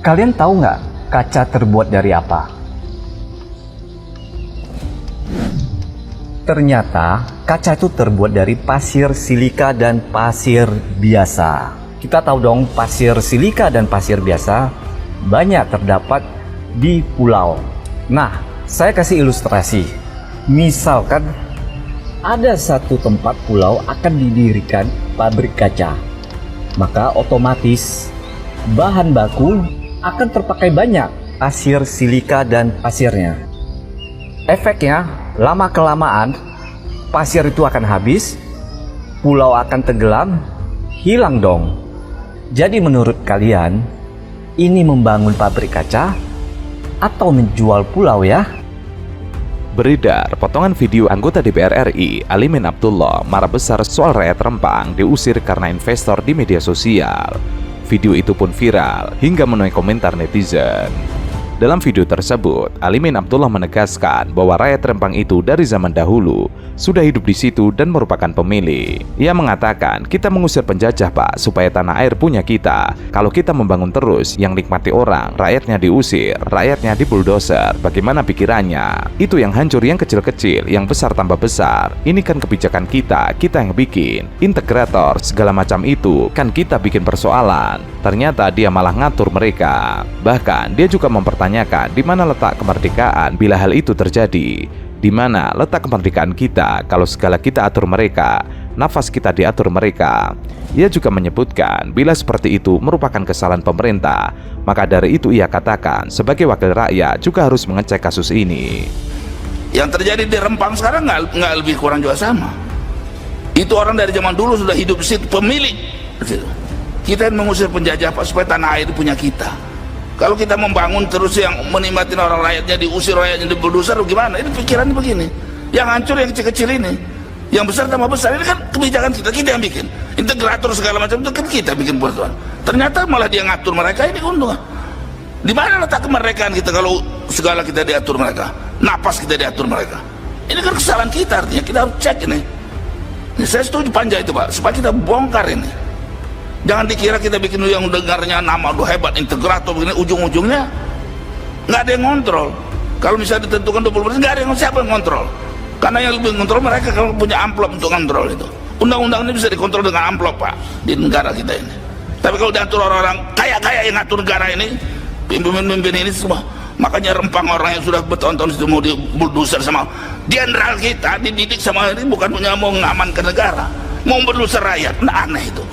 Kalian tahu nggak kaca terbuat dari apa? Ternyata kaca itu terbuat dari pasir silika dan pasir biasa. Kita tahu dong, pasir silika dan pasir biasa banyak terdapat di pulau. Nah, saya kasih ilustrasi. Misalkan ada satu tempat pulau akan didirikan pabrik kaca, maka otomatis bahan baku akan terpakai banyak pasir silika dan pasirnya. Efeknya, lama-kelamaan pasir itu akan habis, pulau akan tenggelam, hilang dong. Jadi menurut kalian, ini membangun pabrik kaca atau menjual pulau ya? Beredar potongan video anggota DPR RI Alimin Abdullah marah besar soal rakyat Rempang diusir karena investor di media sosial. Video itu pun viral hingga menuai komentar netizen. Dalam video tersebut, Alimin Abdullah menegaskan bahwa rakyat Rempang itu dari zaman dahulu sudah hidup di situ dan merupakan pemilik. Ia mengatakan, kita mengusir penjajah Pak, supaya tanah air punya kita. Kalau kita membangun terus, yang nikmati orang, rakyatnya diusir, rakyatnya dibuldoser. Bagaimana pikirannya? Itu yang hancur yang kecil-kecil, yang besar tambah besar. Ini kan kebijakan kita yang bikin. Integrator, segala macam itu, kan kita bikin persoalan. Ternyata dia malah ngatur mereka. Bahkan, dia juga mempertanyakan di mana letak kemerdekaan bila hal itu terjadi. Di mana letak kemerdekaan kita kalau segala kita atur mereka, nafas kita diatur mereka. Ia juga menyebutkan bila seperti itu merupakan kesalahan pemerintah, maka dari itu ia katakan sebagai wakil rakyat juga harus mengecek kasus ini. Yang terjadi di Rempang sekarang nggak lebih kurang juga sama. Itu orang dari zaman dulu sudah hidup di situ, pemilik. Kita yang mengusir penjajah Pak supaya tanah air punya kita. Kalau kita membangun terus yang menikmatin orang rakyatnya diusir, rakyatnya dibuldoser, gimana? Ini pikirannya begini. Yang hancur yang kecil-kecil ini, yang besar tambah besar. Ini kan kebijakan kita yang bikin. Integrator segala macam itu kan kita bikin buat Tuhan. Ternyata malah dia ngatur mereka, ini untung. Di mana letak kemerdekaan kita kalau segala kita diatur mereka, napas kita diatur mereka? Ini kan kesalahan kita, artinya kita harus cek ini. Saya setuju panja itu Pak, supaya kita bongkar ini. Jangan dikira kita bikin yang dengarnya nama udah hebat integrator begini, ujung-ujungnya nggak ada yang ngontrol. Kalau misalnya ditentukan 20%, nggak ada yang siapa yang ngontrol. Karena yang lebih ngontrol mereka kalau punya amplop untuk ngontrol itu. Undang-undang ini bisa dikontrol dengan amplop Pak di negara kita ini. Tapi kalau diatur orang-orang kaya-kaya yang ngatur negara ini, pimpin-pimpin ini semua. Makanya Rempang orang yang sudah bertahun-tahun itu mau dibuldoser sama jenderal kita, dididik sama ini bukan punya mau mengamankan negara, mau berdoser rakyat. Nah, aneh itu.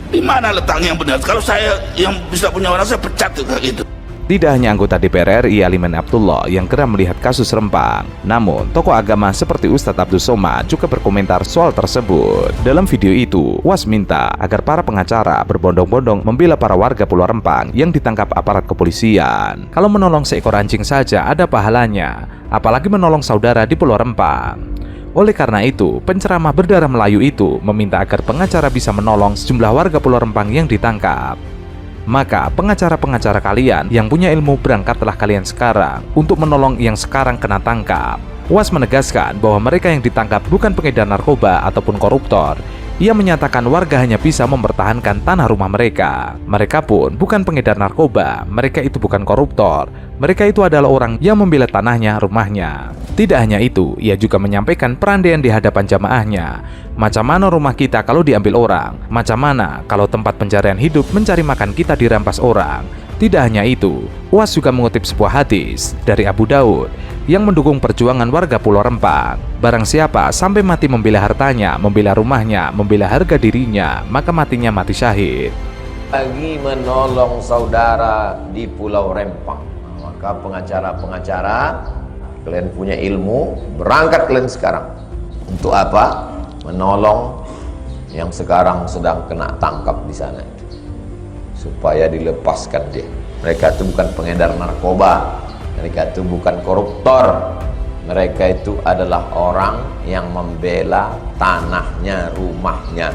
Di mana letaknya yang benar? Kalau saya yang bisa punya orang, saya pecat juga gitu. Tidak hanya anggota DPR RI Alimin Abdullah yang geram melihat kasus Rempang, namun tokoh agama seperti Ustadz Abdul Somad juga berkomentar soal tersebut. Dalam video itu, UAS minta agar para pengacara berbondong-bondong membela para warga Pulau Rempang yang ditangkap aparat kepolisian. Kalau menolong seekor anjing saja ada pahalanya, apalagi menolong saudara di Pulau Rempang. Oleh karena itu, penceramah berdarah Melayu itu meminta agar pengacara bisa menolong sejumlah warga Pulau Rempang yang ditangkap. Maka pengacara-pengacara kalian yang punya ilmu, berangkatlah kalian sekarang untuk menolong yang sekarang kena tangkap. UAS menegaskan bahwa mereka yang ditangkap bukan pengedar narkoba ataupun koruptor. Ia menyatakan warga hanya bisa mempertahankan tanah rumah mereka. Mereka pun bukan pengedar narkoba, mereka itu bukan koruptor. Mereka itu adalah orang yang membela tanahnya, rumahnya. Tidak hanya itu, ia juga menyampaikan perandaian di hadapan jamaahnya. Macam mana rumah kita kalau diambil orang? Macam mana kalau tempat pencarian hidup mencari makan kita dirampas orang? Tidak hanya itu, UAS juga mengutip sebuah hadis dari Abu Daud yang mendukung perjuangan warga Pulau Rempang. Barang siapa sampai mati membela hartanya, membela rumahnya, membela harga dirinya, maka matinya mati syahid. Lagi menolong saudara di Pulau Rempang. Maka pengacara-pengacara, kalian punya ilmu, berangkat kalian sekarang. Untuk apa? Menolong yang sekarang sedang kena tangkap di sana, supaya dilepaskan dia. Mereka itu bukan pengedar narkoba, mereka itu bukan koruptor, mereka itu adalah orang yang membela tanahnya, rumahnya.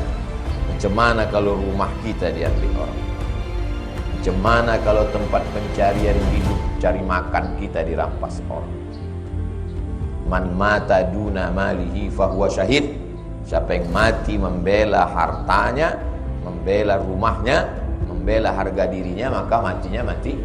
Macam mana kalau rumah kita diambil orang? Macam mana kalau tempat pencarian hidup, cari makan kita dirampas orang? Man mata duna malihi fahuwa syahid. Siapa yang mati membela hartanya, membela rumahnya, membela harga dirinya, maka matinya mati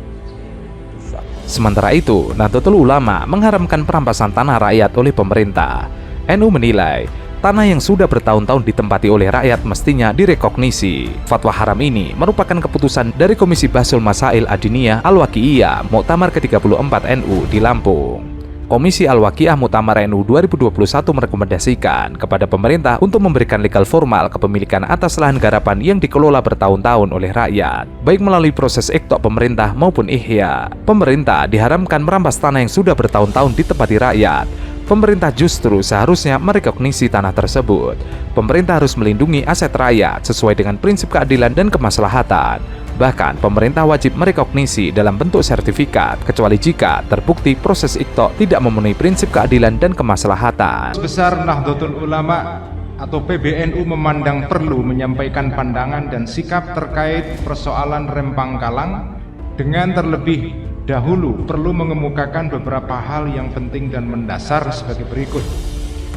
rusak. Sementara itu, Nahdlatul Ulama mengharamkan perampasan tanah rakyat oleh pemerintah. NU menilai, tanah yang sudah bertahun-tahun ditempati oleh rakyat mestinya direkognisi. Fatwa haram ini merupakan keputusan dari Komisi Bahsul Masail Adiniyah Al-Waqi'iyah Muktamar ke-34 NU di Lampung. Komisi Al-Waqi'ah Muktamar NU 2021 merekomendasikan kepada pemerintah untuk memberikan legal formal kepemilikan atas lahan garapan yang dikelola bertahun-tahun oleh rakyat, baik melalui proses iqta' pemerintah maupun ihya. Pemerintah diharamkan merampas tanah yang sudah bertahun-tahun ditempati rakyat. Pemerintah justru seharusnya merekognisi tanah tersebut. Pemerintah harus melindungi aset rakyat sesuai dengan prinsip keadilan dan kemaslahatan. Bahkan, pemerintah wajib merekognisi dalam bentuk sertifikat, kecuali jika terbukti proses iqta' tidak memenuhi prinsip keadilan dan kemaslahatan. Besar Nahdlatul Ulama atau PBNU memandang perlu menyampaikan pandangan dan sikap terkait persoalan Rempang Kalang dengan terlebih dahulu perlu mengemukakan beberapa hal yang penting dan mendasar sebagai berikut.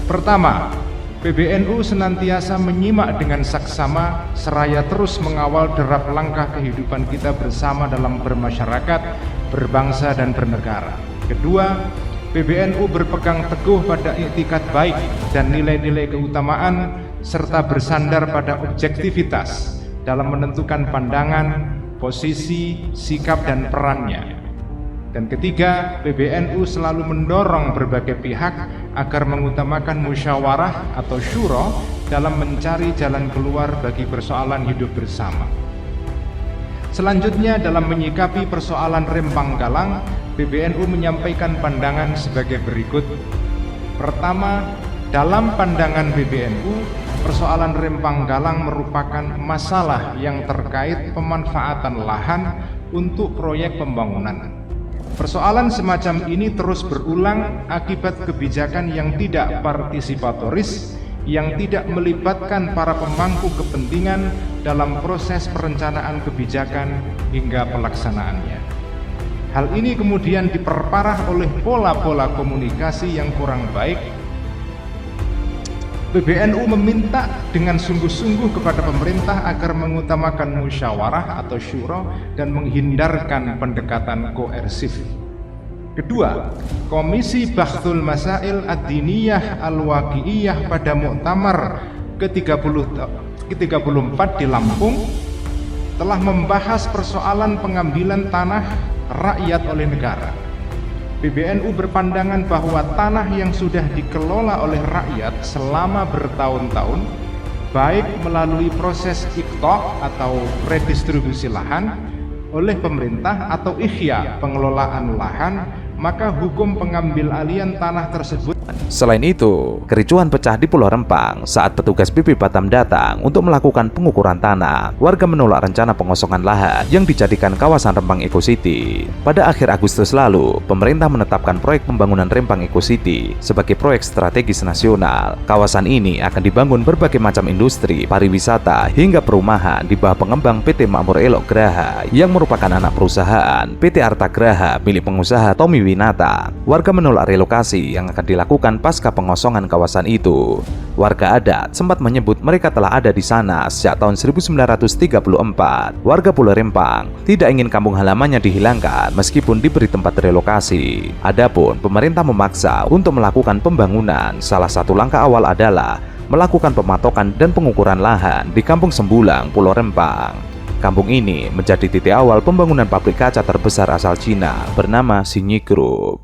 Pertama, PBNU senantiasa menyimak dengan saksama seraya terus mengawal derap langkah kehidupan kita bersama dalam bermasyarakat, berbangsa dan bernegara. Kedua, PBNU berpegang teguh pada iktikad baik dan nilai-nilai keutamaan serta bersandar pada objektivitas dalam menentukan pandangan, posisi, sikap dan perannya. Dan ketiga, PBNU selalu mendorong berbagai pihak agar mengutamakan musyawarah atau syura dalam mencari jalan keluar bagi persoalan hidup bersama. Selanjutnya, dalam menyikapi persoalan Rempang Kalang, PBNU menyampaikan pandangan sebagai berikut. Pertama, dalam pandangan PBNU, persoalan Rempang Kalang merupakan masalah yang terkait pemanfaatan lahan untuk proyek pembangunan. Persoalan semacam ini terus berulang akibat kebijakan yang tidak partisipatoris, yang tidak melibatkan para pemangku kepentingan dalam proses perencanaan kebijakan hingga pelaksanaannya. Hal ini kemudian diperparah oleh pola-pola komunikasi yang kurang baik. PBNU meminta dengan sungguh-sungguh kepada pemerintah agar mengutamakan musyawarah atau syura dan menghindarkan pendekatan koersif. Kedua, Komisi Bahsul Masail Ad-Diniyah Al-Waqi'iyah pada Muktamar ke-34 di Lampung telah membahas persoalan pengambilan tanah rakyat oleh negara. PBNU berpandangan bahwa tanah yang sudah dikelola oleh rakyat selama bertahun-tahun, baik melalui proses iqta' atau redistribusi lahan oleh pemerintah atau ihya pengelolaan lahan, maka hukum pengambil alihan tanah tersebut. Selain itu, kericuhan pecah di Pulau Rempang saat petugas BP Batam datang untuk melakukan pengukuran tanah. Warga menolak rencana pengosongan lahan yang dijadikan kawasan Rempang Eco City. Pada akhir Agustus lalu, pemerintah menetapkan proyek pembangunan Rempang Eco City sebagai proyek strategis nasional. Kawasan ini akan dibangun berbagai macam industri, pariwisata, hingga perumahan di bawah pengembang PT Makmur Elok Graha yang merupakan anak perusahaan PT Arta Graha milik pengusaha Tommy Winata. Warga menolak relokasi yang akan dilakukan pasca pengosongan kawasan itu. Warga adat sempat menyebut mereka telah ada di sana sejak tahun 1934. Warga Pulau Rempang tidak ingin kampung halamannya dihilangkan meskipun diberi tempat relokasi. Adapun pemerintah memaksa untuk melakukan pembangunan. Salah satu langkah awal adalah melakukan pematokan dan pengukuran lahan di Kampung Sembulang, Pulau Rempang. Kampung ini menjadi titik awal pembangunan pabrik kaca terbesar asal Cina bernama Xinyi Group.